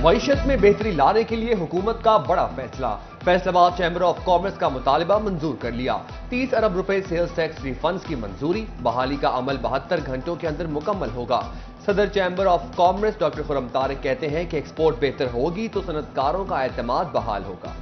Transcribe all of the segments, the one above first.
معیشت میں بہتری لانے کے لیے حکومت کا بڑا فیصلہ، فیصل آباد چیمبر آف کامرس کا مطالبہ منظور کر لیا، 30 ارب روپے سیلز ٹیکس ریفنڈز کی منظوری، بحالی کا عمل 72 گھنٹوں کے اندر مکمل ہوگا۔ صدر چیمبر آف کامرس ڈاکٹر خرم طارق کہتے ہیں کہ ایکسپورٹ بہتر ہوگی تو صنعت کاروں کا اعتماد بحال ہوگا۔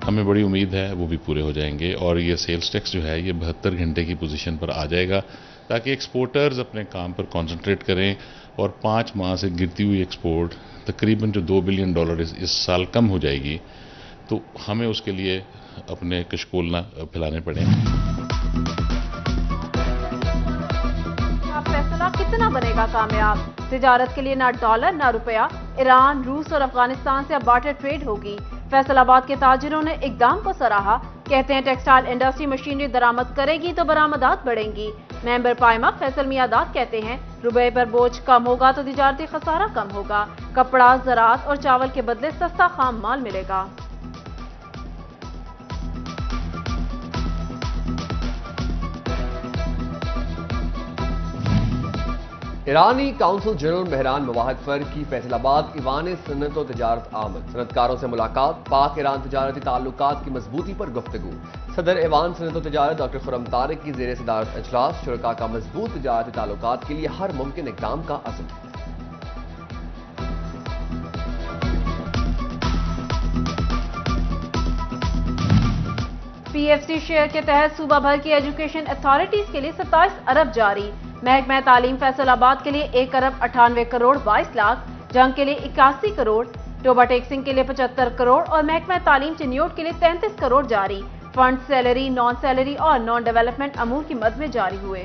ہمیں بڑی امید ہے وہ بھی پورے ہو جائیں گے اور یہ سیلز ٹیکس جو ہے یہ 72 گھنٹے کی پوزیشن پر آ جائے گا تاکہ ایکسپورٹرز اپنے کام پر کنسنٹریٹ کریں اور 5 ماہ سے گرتی ہوئی ایکسپورٹ تقریباً جو $2 بلین اس سال کم ہو جائے گی تو ہمیں اس کے لیے اپنے کشکول نہ پھیلانے پڑیں۔ فیصلہ کتنا بنے گا کامیاب؟ تجارت کے لیے نہ ڈالر نہ روپیہ، ایران، روس اور افغانستان سے اب بارٹر ٹریڈ ہوگی۔ فیصل آباد کے تاجروں نے اقدام کو سراہا، کہتے ہیں ٹیکسٹائل انڈسٹری مشینری درآمد کرے گی تو برآمدات بڑھیں گی۔ ممبر پائمہ فیصل میاداد کہتے ہیں روپے پر بوجھ کم ہوگا تو تجارتی خسارہ کم ہوگا، کپڑا، زراعت اور چاول کے بدلے سستا خام مال ملے گا۔ ایرانی کونسل جنرل مہران مواحد فر کی فیصل آباد ایوان صنعت و تجارت آمد، صنعت کاروں سے ملاقات، پاک ایران تجارتی تعلقات کی مضبوطی پر گفتگو۔ صدر ایوان صنعت و تجارت ڈاکٹر خرم طارق کی زیر صدارت اجلاس، شرکاء کا مضبوط تجارتی تعلقات کے لیے ہر ممکن اقدام کا عزم۔ پی ایف سی شیئر کے تحت صوبہ بھر کی ایجوکیشن اتھارٹیز کے لیے 27 ارب جاری، محکمہ تعلیم فیصل آباد کے لیے 1 ارب 98 کروڑ 22 لاکھ، جنگ کے لیے 81 کروڑ، ٹوبا ٹیکسنگ کے لیے 75 کروڑ اور محکمہ تعلیم چنیوٹ کے لیے 33 کروڑ جاری۔ فنڈ سیلری، نان سیلری اور نان ڈیولپمنٹ امور کی مد میں جاری ہوئے۔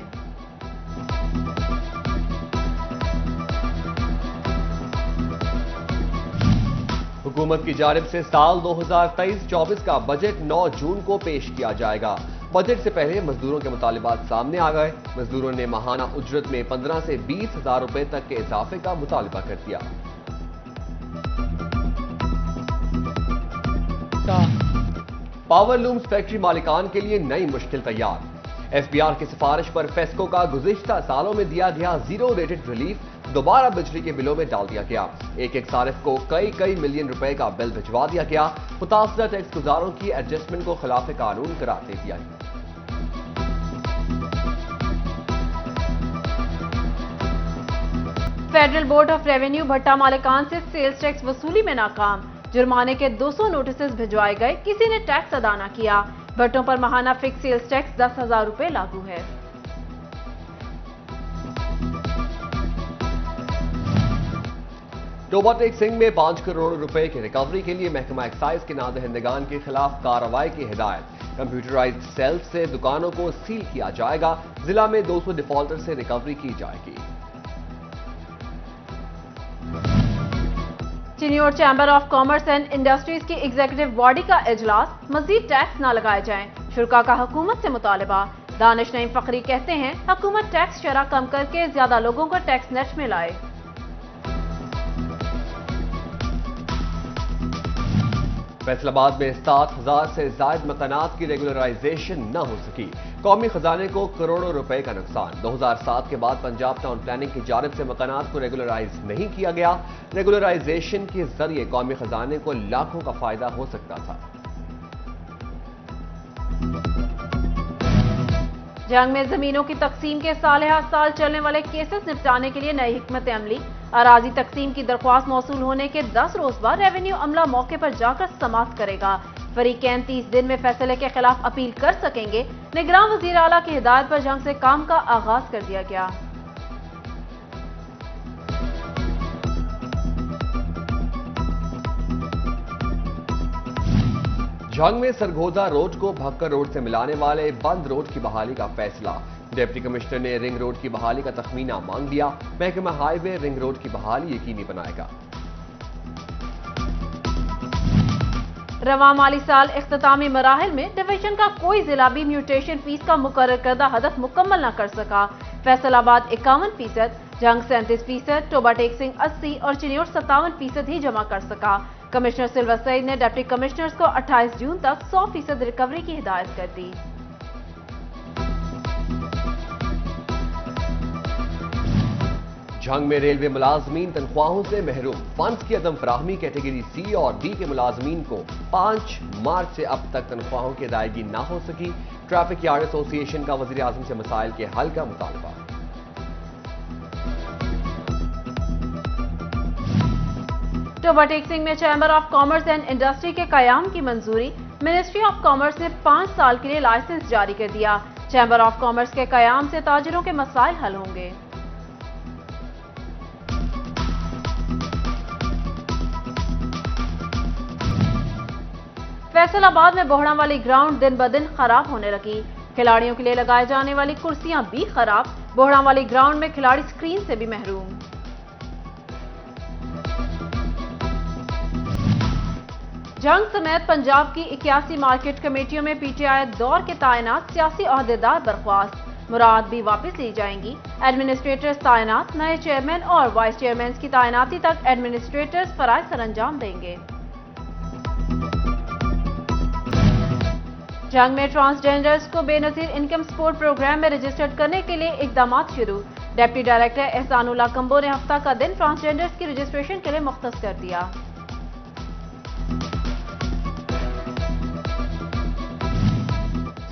حکومت کی جانب سے سال 2023-24 کا بجٹ 9 جون کو پیش کیا جائے گا۔ بجٹ سے پہلے مزدوروں کے مطالبات سامنے آ گئے، مزدوروں نے ماہانہ اجرت میں 15 سے 20 ہزار روپے تک کے اضافے کا مطالبہ کر دیا۔ پاور لومز فیکٹری مالکان کے لیے نئی مشکل تیار، ایف بی آر کی سفارش پر فیسکو کا گزشتہ سالوں میں دیا گیا زیرو ریٹڈ ریلیف دوبارہ بجلی کے بلوں میں ڈال دیا گیا، ایک صارف کو کئی ملین روپے کا بل بھجوا دیا گیا، متاثرہ ٹیکس گزاروں کی ایڈجسٹمنٹ کو خلاف قانون قرار دے دیا گیا۔ فیڈرل بورڈ آف ریونیو بھٹا مالکان سے سیلز ٹیکس وصولی میں ناکام، جرمانے کے 200 نوٹسز بھجوائے گئے، کسی نے ٹیکس ادا نہ کیا، بھٹوں پر ماہانہ فکس سیلز ٹیکس 10,000 روپے لاگو ہے۔ ٹوبا ٹیکسنگ میں 5 کروڑ روپے کی ریکوری کے لیے محکمہ ایکسائز کے نادہندگان کے خلاف کارروائی کی ہدایت، کمپیوٹرائزڈ سیل سے دکانوں کو سیل کیا جائے گا، ضلع میں 200 ڈیفالٹر سے ریکوری کی جائے گی۔ Chiniot chamber of commerce and industries کی ایگزیکٹو باڈی کا اجلاس، مزید ٹیکس نہ لگائے جائیں، شرکاء کا حکومت سے مطالبہ۔ دانش نعیم فخری کہتے ہیں حکومت ٹیکس شرح کم کر کے زیادہ لوگوں کو ٹیکس نیٹ میں لائے۔ فیصل آباد میں 7,000 سے زائد مکانات کی ریگولرائزیشن نہ ہو سکی، قومی خزانے کو کروڑوں روپے کا نقصان۔ 2007 کے بعد پنجاب ٹاؤن پلاننگ کی جانب سے مکانات کو ریگولرائز نہیں کیا گیا، ریگولرائزیشن کے ذریعے قومی خزانے کو لاکھوں کا فائدہ ہو سکتا تھا۔ جنگ میں زمینوں کی تقسیم کے سالہ سال چلنے والے کیسز نپٹانے کے لیے نئی حکمت عملی، اراضی تقسیم کی درخواست موصول ہونے کے 10 روز بعد ریونیو عملہ موقع پر جا کر سماعت کرے گا، فریقین 30 دن میں فیصلے کے خلاف اپیل کر سکیں گے۔ نگراں وزیر اعلیٰ کی ہدایت پر جنگ سے کام کا آغاز کر دیا گیا۔ جنگ میں سرگودا روڈ کو بھکر روڈ سے ملانے والے بند روڈ کی بحالی کا فیصلہ، ڈپٹی کمشنر نے رنگ روڈ کی بحالی کا تخمینہ مانگ لیا، محکمہ ہائی وے رنگ روڈ کی بحالی یقینی بنائے گا۔ رواں مالی سال اختتامی مراحل میں ڈویژن کا کوئی ضلع بھی میوٹیشن فیس کا مقرر کردہ ہدف مکمل نہ کر سکا، فیصل آباد 51%، جنگ 37%، ٹوبا ٹیکسنگ 80% اور چنیوٹ 57% ہی جمع کر سکا۔ کمشنر سلور سعید نے ڈپٹی کمشنرز کو 28 جون تک 100% ریکوری کی ہدایت کر دی۔ جھنگ میں ریلوے ملازمین تنخواہوں سے محروم، فنڈز کی عدم فراہمی، کیٹیگری سی اور ڈی کے ملازمین کو 5 مارچ سے اب تک تنخواہوں کی ادائیگی نہ ہو سکی۔ ٹریفک یارڈ ایسوسی ایشن کا وزیر اعظم سے مسائل کے حل کا مطالبہ۔ اوورٹیکسنگ میں chamber of commerce and industry کے قیام کی منظوری، منسٹری آف کامرس نے 5 سال کے لیے لائسنس جاری کر دیا۔ چیمبر آف کامرس کے قیام سے تاجروں کے مسائل حل ہوں گے۔ فیصل آباد میں بوہڑا والی گراؤنڈ دن بدن خراب ہونے لگی، کھلاڑیوں کے لیے لگائے جانے والی کرسیاں بھی خراب، بوہڑا والی گراؤنڈ میں کھلاڑی سکرین سے بھی محروم۔ جنگ سمیت پنجاب کی 81 مارکیٹ کمیٹیوں میں پی ٹی آئی دور کے تعینات سیاسی عہدیدار برخواست، مراد بھی واپس لی جائیں گی۔ ایڈمنسٹریٹرز تعینات، نئے چیئرمین اور وائس چیئرمین کی تعیناتی تک ایڈمنسٹریٹرز فرائض سر انجام دیں گے۔ جنگ میں ٹرانسجینڈرز کو بے نظیر انکم سپورٹ پروگرام میں رجسٹرڈ کرنے کے لیے اقدامات شروع، ڈپٹی ڈائریکٹر احسان اللہ کمبو نے ہفتہ کا دن ٹرانسجینڈرز کی رجسٹریشن کے لیے مختص کر دیا۔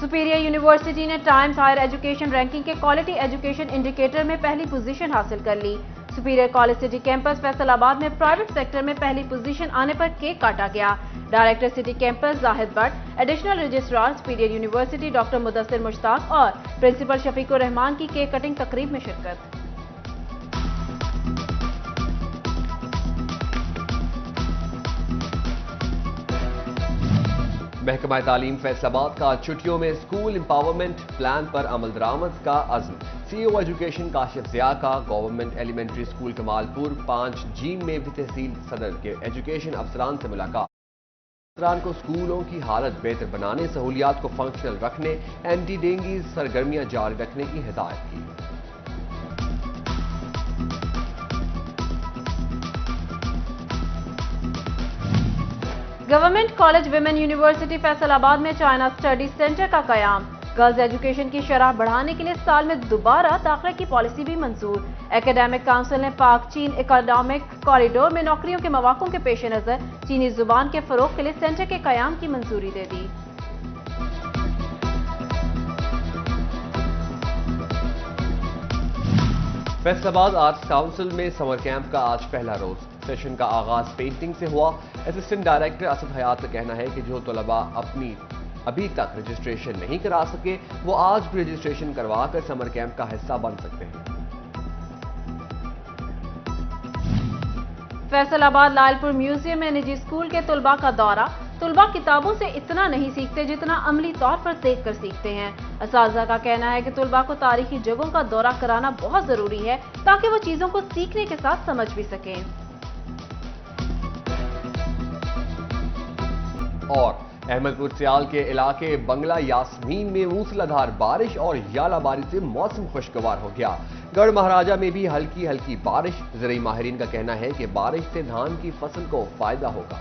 سپیریئر یونیورسٹی نے ٹائمز ہائر ایجوکیشن رینکنگ کے کوالٹی ایجوکیشن انڈیکیٹر میں پہلی پوزیشن حاصل کر لی۔ Superior college city campus Faisalabad میں پرائیویٹ سیکٹر میں پہلی پوزیشن آنے پر کیک کاٹا گیا۔ Director city campus Zahid Butt, additional registrar superior university doctor Mudassar Mushtaq اور پرنسپل شفیق الرحمان کی کیک کٹنگ تقریب میں شرکت۔ محکمہ تعلیم فیصل آباد کا چھٹیوں میں اسکول امپاورمنٹ پلان پر عمل درآمد کا عزم، سی او ایجوکیشن کاشف ضیاء کا گورنمنٹ ایلیمنٹری اسکول کمال پور 5 جیم میں بھی تحصیل صدر کے ایجوکیشن افسران سے ملاقات، افسران کو اسکولوں کی حالت بہتر بنانے، سہولیات کو فنکشنل رکھنے، اینٹی ڈینگی سرگرمیاں جاری رکھنے کی ہدایت کی۔ Government college women university Faisal آباد میں چائنا اسٹڈی سینٹر کا قیام، گرلز ایجوکیشن کی شرح بڑھانے کے لیے سال میں دوبارہ داخلے کی پالیسی بھی منظور۔ اکیڈیمک کونسل نے پاک چین اکیڈیمک کوریڈور میں نوکریوں کے مواقع کے پیش نظر چینی زبان کے فروغ کے لیے سینٹر کے قیام کی منظوری دے دی۔ فیصل آباد آرٹس کونسل میں سمر کیمپ کا آج پہلا روز، سیشن کا آغاز پینٹنگ سے ہوا۔ اسسٹنٹ ڈائریکٹر اسد حیات کا کہنا ہے کہ جو طلباء ابھی تک رجسٹریشن نہیں کرا سکے وہ آج بھی رجسٹریشن کروا کر سمر کیمپ کا حصہ بن سکتے ہیں۔ فیصل آباد لال پور میوزیم میں نجی اسکول کے طلباء کا دورہ، طلباء کتابوں سے اتنا نہیں سیکھتے جتنا عملی طور پر دیکھ کر سیکھتے ہیں۔ اساتذہ کا کہنا ہے کہ طلباء کو تاریخی جگہوں کا دورہ کرانا بہت ضروری ہے تاکہ وہ چیزوں کو سیکھنے کے ساتھ سمجھ بھی سکیں۔ اور احمد پور سیال کے علاقے بنگلہ یاسمین میں موسلادھار بارش اور ژالہ باری سے موسم خوشگوار ہو گیا۔ گڑھ مہاراجہ میں بھی ہلکی ہلکی بارش، زرعی ماہرین کا کہنا ہے کہ بارش سے دھان کی فصل کو فائدہ ہوگا۔